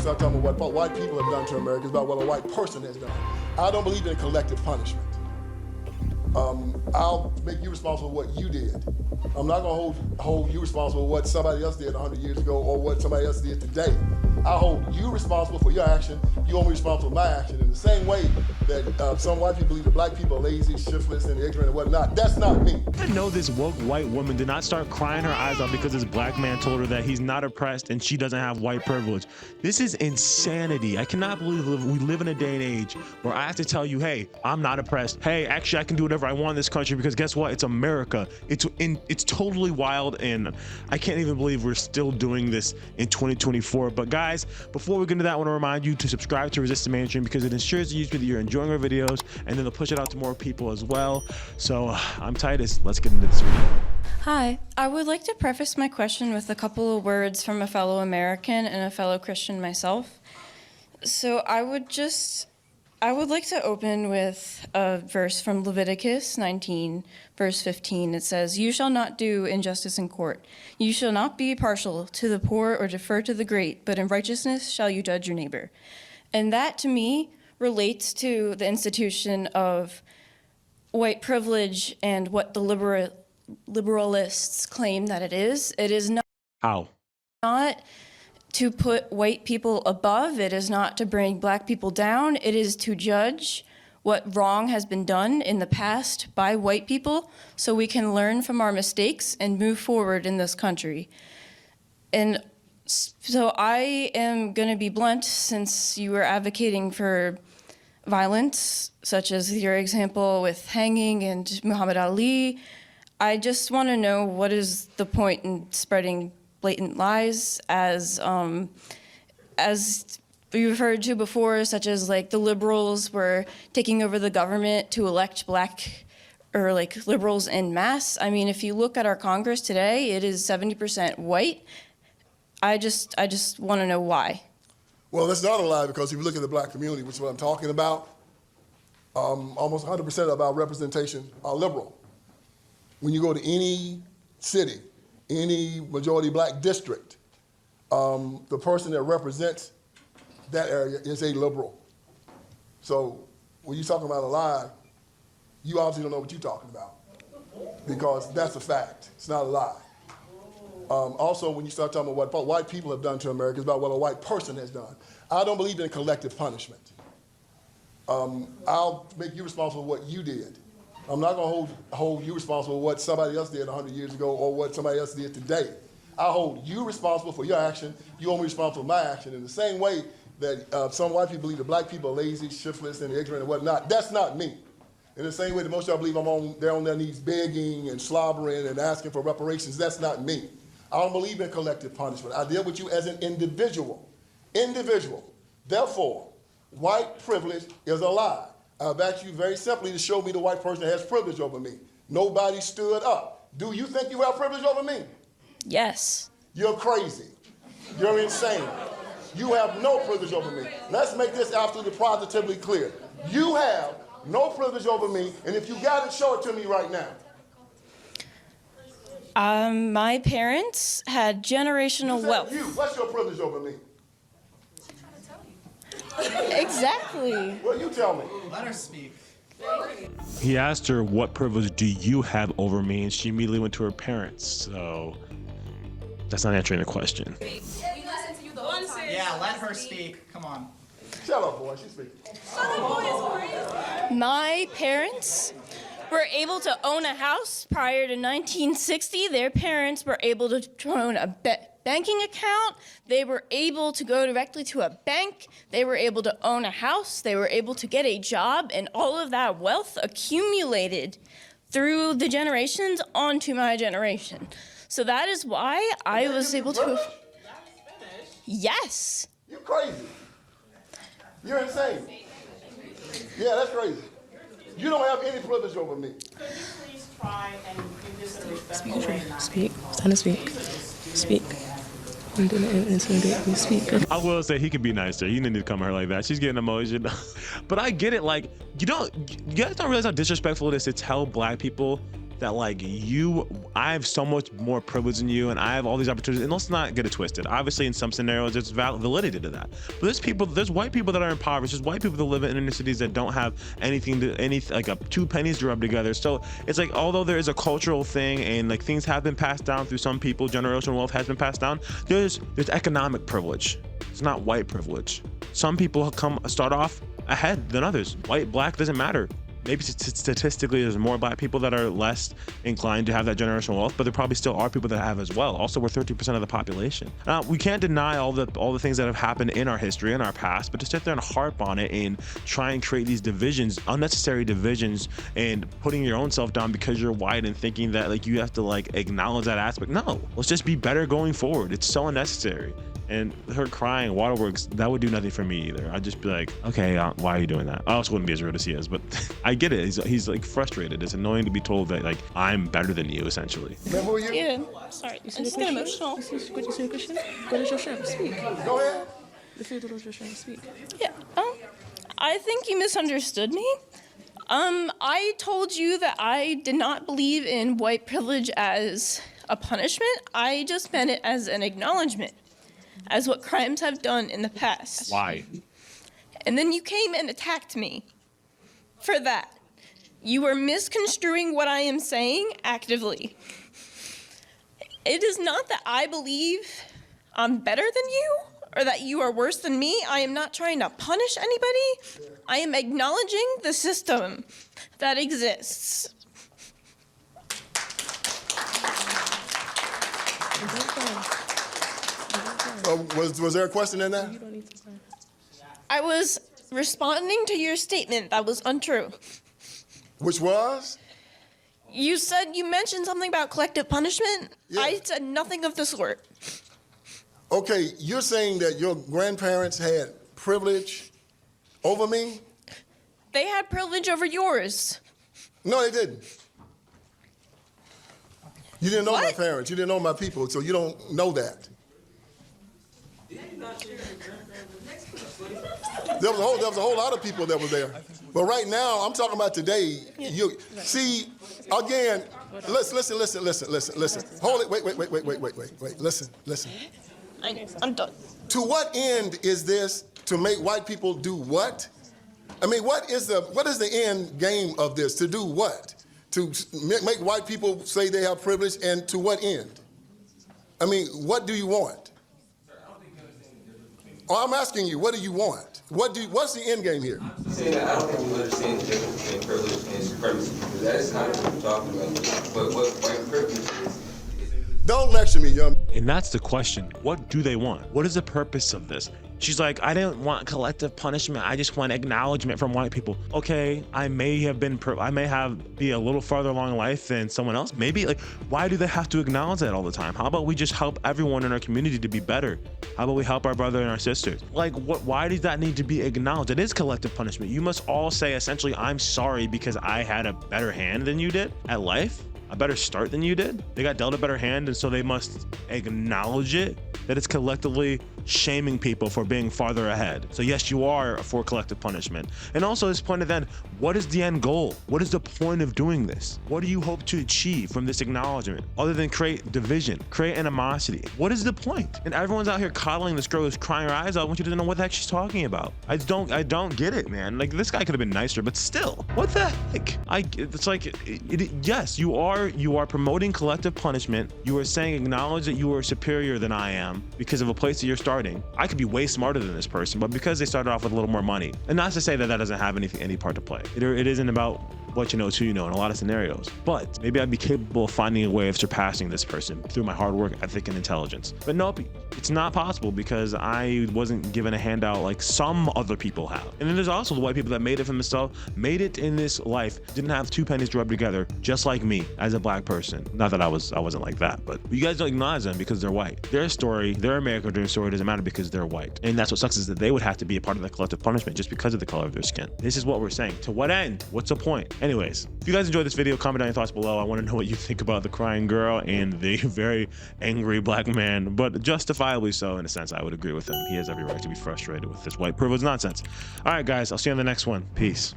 start talking about what white people have done to America, it's about what a white person has done. I don't believe in collective punishment. I'll make you responsible for what you did. I'm not gonna hold you responsible for what somebody else did 100 years ago or what somebody else did today. I hold you responsible for your action, you hold me responsible for my action. In the same way that some white people believe that black people are lazy, shiftless, and ignorant and whatnot, that's not me. I know this woke white woman did not start crying her eyes out because this black man told her that he's not oppressed and she doesn't have white privilege. This is insanity. I cannot believe we live in a day and age where I have to tell you, hey, I'm not oppressed. Hey, actually, I can do whatever I want in this country because guess what? It's America. It's totally wild, and I can't even believe we're still doing this in 2024. But guys, before we get into that, I want to remind you to subscribe to Resist the Mainstream because it ensures to YouTube that you're enjoying our videos, and then they'll push it out to more people as well. So I'm Titus. Let's get into this video. Hi, I would like to preface my question with a couple of words from a fellow American and a fellow Christian myself. So I would like to open with a verse from Leviticus 19, verse 15. It says, "You shall not do injustice in court. You shall not be partial to the poor or defer to the great, but in righteousness shall you judge your neighbor." And that, to me, relates to the institution of white privilege and what the liberalists claim that it is. It is not to put white people above. It is not to bring black people down. It is to judge what wrong has been done in the past by white people so we can learn from our mistakes and move forward in this country. And so I am going to be blunt, since you were advocating for violence, such as your example with hanging and Muhammad Ali. I just want to know, what is the point in spreading blatant lies as we referred to before, such as like the liberals were taking over the government to elect black or like liberals en masse. I mean, if you look at our Congress today, it is 70% white. I just want to know why. Well, that's not a lie, because if you look at the black community, which is what I'm talking about, almost 100% of our representation are liberal. When you go to any city, any majority black district, the person that represents that area is a liberal. So when you're talking about a lie, you obviously don't know what you're talking about, because that's a fact. It's not a lie. Also, when you start talking about what white people have done to America, it's about what a white person has done. I don't believe in collective punishment. I'll make you responsible for what you did. I'm not going to hold you responsible for what somebody else did 100 years ago or what somebody else did today. I hold you responsible for your action. You hold me responsible for my action. In the same way that some white people believe that black people are lazy, shiftless, and ignorant and whatnot, that's not me. In the same way that most of y'all believe they're on their knees begging and slobbering and asking for reparations, that's not me. I don't believe in collective punishment. I deal with you as an individual. Therefore, white privilege is a lie. I've asked you very simply to show me the white person that has privilege over me. Nobody stood up. Do you think you have privilege over me? Yes. You're crazy. You're insane. You have no privilege over me. Let's make this absolutely positively clear. You have no privilege over me, and if you got it, show it to me right now. My parents had generational wealth. What's your privilege over me? Exactly. Well, you tell me. Let her speak. He asked her, what privilege do you have over me? And she immediately went to her parents. So that's not answering the question. Yeah, let her speak. Come on. Shut up, boy. She's speaking. My parents were able to own a house prior to 1960. Their parents were able to own a banking account. They were able to go directly to a bank. They were able to own a house. They were able to get a job, and all of that wealth accumulated through the generations onto my generation. So that is why I was able to. Yes. You're crazy. You're insane. Yeah, that's crazy. You don't have any privilege over me. Could you please try and do this in a respectful way? Speak. It's time to speak. Speak. I'm doing it intimidate me. Speak. I will say he can be nicer. You need to come at her like that. She's getting emotional. But I get it. Like, you guys don't realize how disrespectful it is to tell black people that like I have so much more privilege than you, and I have all these opportunities. And let's not get it twisted. Obviously, in some scenarios, there's validity to that. But there's white people that are impoverished. There's white people that live in inner cities that don't have like 2 pennies to rub together. So it's like, although there is a cultural thing and like things have been passed down through some people, generational wealth has been passed down. There's economic privilege. It's not white privilege. Some people start off ahead than others. White, black, doesn't matter. Maybe statistically there's more black people that are less inclined to have that generational wealth, but there probably still are people that have as well. Also, we're 30% of the population. We can't deny all the things that have happened in our history, in our past, but to sit there and harp on it and try and create these divisions, unnecessary divisions, and putting your own self down because you're white and thinking that like you have to like acknowledge that aspect. No, let's just be better going forward. It's so unnecessary. And her crying, waterworks, that would do nothing for me either. I'd just be like, okay, why are you doing that? I also wouldn't be as rude as he is, but I get it. He's like frustrated. It's annoying to be told that like I'm better than you, essentially. Remember you? Yeah, sorry. I just get emotional. You see a Christian? Go to your sheriff. Speak. Go ahead. The field of your sheriff. Speak. Yeah. I think you misunderstood me. I told you that I did not believe in white privilege as a punishment. I just meant it as an acknowledgement, as what crimes have done in the past. Why? And then you came and attacked me for that. You were misconstruing what I am saying actively. It is not that I believe I'm better than you or that you are worse than me. I am not trying to punish anybody. I am acknowledging the system that exists. Was there a question in that? I was responding to your statement that was untrue. Which was? You mentioned something about collective punishment. Yeah. I said nothing of the sort. Okay, you're saying that your grandparents had privilege over me? They had privilege over yours. No, they didn't. You didn't know my What? parents. You didn't know my people, so you don't know that. There was a whole lot of people that were there. But right now, I'm talking about today. You see, again, listen. Hold it, wait. Listen. I'm done. To what end is this? To make white people do what? I mean, what is the end game of this? To do what? To make white people say they have privilege, and to what end? I mean, what do you want? Oh, I'm asking you, what do you want? What's the end game here? I'm saying that I don't think we understand the difference between privilege and supremacy, because that is not what we're talking about. But what white privilege is. Don't lecture me, young. And that's the question. What do they want? What is the purpose of this? She's like, I didn't want collective punishment. I just want acknowledgement from white people. Okay, I may be a little farther along in life than someone else. Maybe, like, why do they have to acknowledge that all the time? How about we just help everyone in our community to be better? How about we help our brother and our sisters? Like, why does that need to be acknowledged? It is collective punishment. You must all say, essentially, I'm sorry because I had a better hand than you did at life. A better start than you did. They got dealt a better hand, and so they must acknowledge it, that it's collectively shaming people for being farther ahead. So yes, you are for collective punishment. And also this point of then, what is the end goal? What is the point of doing this? What do you hope to achieve from this acknowledgement other than create division, create animosity? What is the point? And everyone's out here coddling this girl who's crying her eyes out. I want you to know what the heck she's talking about. I don't get it, man. Like, this guy could have been nicer, but still, what the heck? It's like, yes, you are promoting collective punishment. You are saying acknowledge that you are superior than I am because of a place that you're starting. I could be way smarter than this person, but because they started off with a little more money, and not to say that doesn't have any part to play. It isn't about what you know, it's who you know in a lot of scenarios. But maybe I'd be capable of finding a way of surpassing this person through my hard work, ethic, and intelligence. But nope, it's not possible because I wasn't given a handout like some other people have. And then there's also the white people that made it for themselves, made it in this life, didn't have 2 pennies to rub together, just like me as a black person. Not that I wasn't like that, but you guys don't acknowledge them because they're white. Their story, their American dream story doesn't matter because they're white. And that's what sucks, is that they would have to be a part of the collective punishment just because of the color of their skin. This is what we're saying. To what end? What's the point? Anyways, if you guys enjoyed this video, comment down your thoughts below. I want to know what you think about the crying girl and the very angry black man, but justifiably so in a sense. I would agree with him. He has every right to be frustrated with this white privilege nonsense. All right, guys, I'll see you on the next one. Peace.